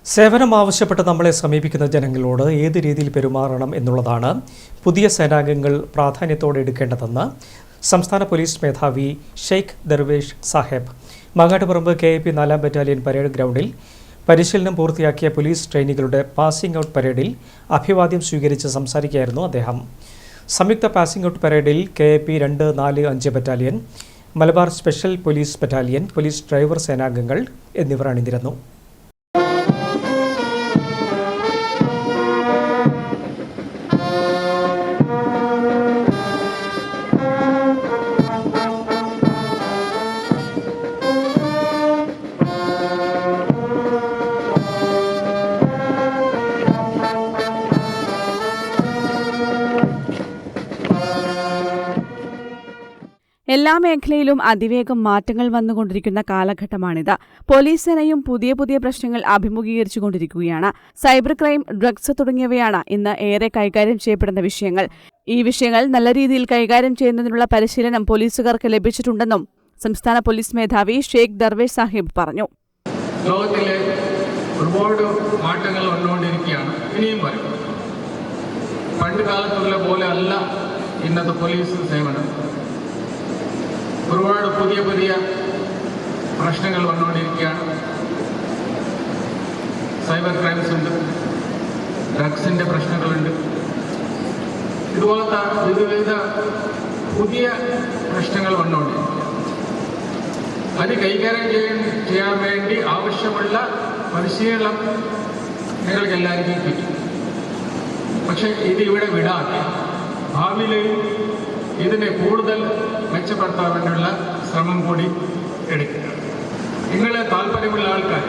സേവനം ആവശ്യപ്പെട്ട് നമ്മളെ സമീപിക്കുന്ന ജനങ്ങളോട് ഏത് രീതിയിൽ പെരുമാറണം എന്നുള്ളതാണ് പുതിയ സേനാംഗങ്ങൾ പ്രാധാന്യത്തോടെ എടുക്കേണ്ടതെന്ന് സംസ്ഥാന പോലീസ് മേധാവി Sheikh Darvesh Sahib Mangattuparamba KAP 4ാം battalion parade ഗ്രൗണ്ടിൽ പരിശീലനം പൂർത്തിയാക്കിയ പോലീസ് ട്രെയിനികളുടെ പാസിംഗ് ഔട്ട് പരേഡിൽ അഭിവാദ്യം സ്വീകരിച്ച് സംസാരിക്കുകയായിരുന്നു അദ്ദേഹം. സംയുക്ത പാസിംഗ് ഔട്ട് പരേഡിൽ KAP 2, 4, 5 battalion, Malabar special police battalion, police driver സേനാംഗങ്ങൾ എന്നിവർ അണിനിരന്നു. എല്ലാ മേഖലയിലും അതിവേഗം മാറ്റങ്ങൾ വന്നുകൊണ്ടിരിക്കുന്ന കാലഘട്ടമാണിത്. പോലീസ് സേനയും പുതിയ പ്രശ്നങ്ങൾ അഭിമുഖീകരിച്ചുകൊണ്ടിരിക്കുകയാണ്. സൈബർ ക്രൈം, ഡ്രഗ്സ് തുടങ്ങിയവയാണ് ഇന്ന് ഏറെ കൈകാര്യം ചെയ്യപ്പെടുന്ന വിഷയങ്ങൾ. ഈ വിഷയങ്ങൾ നല്ല രീതിയിൽ കൈകാര്യം ചെയ്യുന്നതിനുള്ള പരിശീലനം പോലീസുകാർക്ക് ലഭിച്ചിട്ടുണ്ടെന്നും സംസ്ഥാന പോലീസ് മേധാവി ഷെയ്ഖ് ദർവേഷ് സാഹിബ് പറഞ്ഞു. ലോകത്തിലെ ഒരുപാട് മാറ്റങ്ങൾ വന്നുകൊണ്ടിരിക്കുകയാണ്. ഇനിയും വരും. പണ്ട് കാലത്തുള്ള പോലെ അല്ല ഇന്നത്തെ പോലീസ് സേവനം. ഒരുപാട് പുതിയ പ്രശ്നങ്ങൾ വന്നുകൊണ്ടിരിക്കുകയാണ്. സൈബർ ക്രൈംസ് ഉണ്ട്, ഡ്രഗ്സിൻ്റെ പ്രശ്നങ്ങളുണ്ട്. ഇതുപോലത്തെ വിവിധ പുതിയ പ്രശ്നങ്ങൾ വന്നുകൊണ്ടിരിക്കുക. അത് കൈകാര്യം ചെയ്യാൻ വേണ്ടി ആവശ്യമുള്ള പരിശീലനം നിങ്ങൾക്ക് എല്ലാവർക്കും കിട്ടും. പക്ഷെ ഇത് ഇവിടെ വിടാതെ ഭാവിയിലെയും ഇതിനെ കൂടുതൽ മെച്ചപ്പെടുത്താൻ വേണ്ടിയുള്ള ശ്രമം കൂടി എടുക്കുക. നിങ്ങളെ താല്പര്യമുള്ള ആൾക്കാർ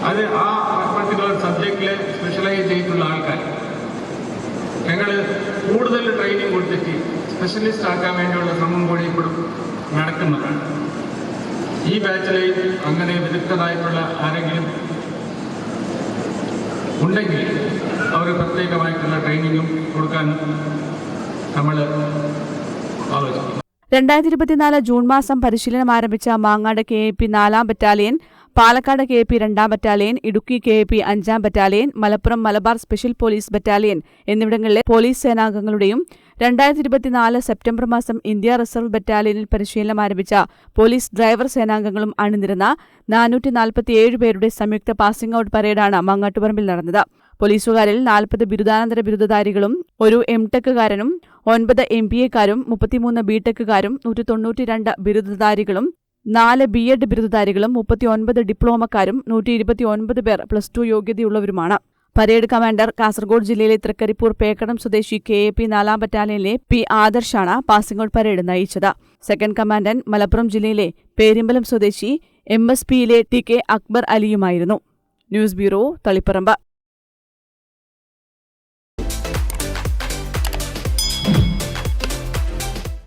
അത് ആ പർട്ടിക്കുലർ സബ്ജക്റ്റിൽ സ്പെഷ്യലൈസ് ചെയ്തിട്ടുള്ള ആൾക്കാർ ഞങ്ങൾ കൂടുതൽ ട്രെയിനിങ് കൊടുത്തിട്ട് സ്പെഷ്യലിസ്റ്റ് ആക്കാൻ വേണ്ടിയുള്ള ശ്രമം കൂടി ഇപ്പോഴും നടക്കുന്നതാണ്. ഈ ബാച്ചിലെയും അങ്ങനെ വിദഗ്ധരായിട്ടുള്ള ആരെങ്കിലും ഉണ്ടെങ്കിൽ അവർ പ്രത്യേകമായിട്ടുള്ള ട്രെയിനിങ്ങും കൊടുക്കാൻ നമ്മൾ ആലോചിക്കും. 2024 ജൂൺ മാസം പരിശീലനം ആരംഭിച്ച Mangad KAP 4ാം battalion, Palakkad KAP 2ാം battalion, Idukki KAP 5ാം battalion, Malappuram Malabar special police battalion എന്നിവിടങ്ങളിലെ പോലീസ് സേനാംഗങ്ങളുടെയും 2024 സെപ്റ്റംബർ മാസം ഇന്ത്യ റിസർവ് ബറ്റാലിയനിൽ പരിശീലനം ആരംഭിച്ച പോലീസ് ഡ്രൈവർ സേനാംഗങ്ങളും അണിനിരുന്ന 447 പേരുടെ സംയുക്ത പാസിംഗ് ഔട്ട് പരേഡാണ് മാങ്ങാട്ടുപറമ്പിൽ നടന്നത്. പോലീസുകാരിൽ 40 ബിരുദാനന്തര ബിരുദധാരികളും 1 MTech-കാരനും 9 MBA-കാരും 33 BTech-കാരും 192 ബിരുദധാരികളും 4 B.Ed ബിരുദധാരികളും 39 ഡിപ്ലോമക്കാരും 129 പേർ +2 യോഗ്യതയുള്ളവരുമാണ്. പരേഡ് കമാൻഡർ കാസർഗോഡ് ജില്ലയിലെ തൃക്കരിപ്പൂർ പേക്കടം സ്വദേശി KAP 4ാം ബറ്റാലിയനിലെ P. ആദർശാണ് പാസിംഗ് ഔട്ട് പരേഡ് നയിച്ചത്. സെക്കൻഡ് കമാൻഡന്റ് മലപ്പുറം ജില്ലയിലെ പേരിമ്പലം സ്വദേശി MSPയിലെ TK അക്ബർ അലിയുമായിരുന്നു. News bureau, Taliparamba.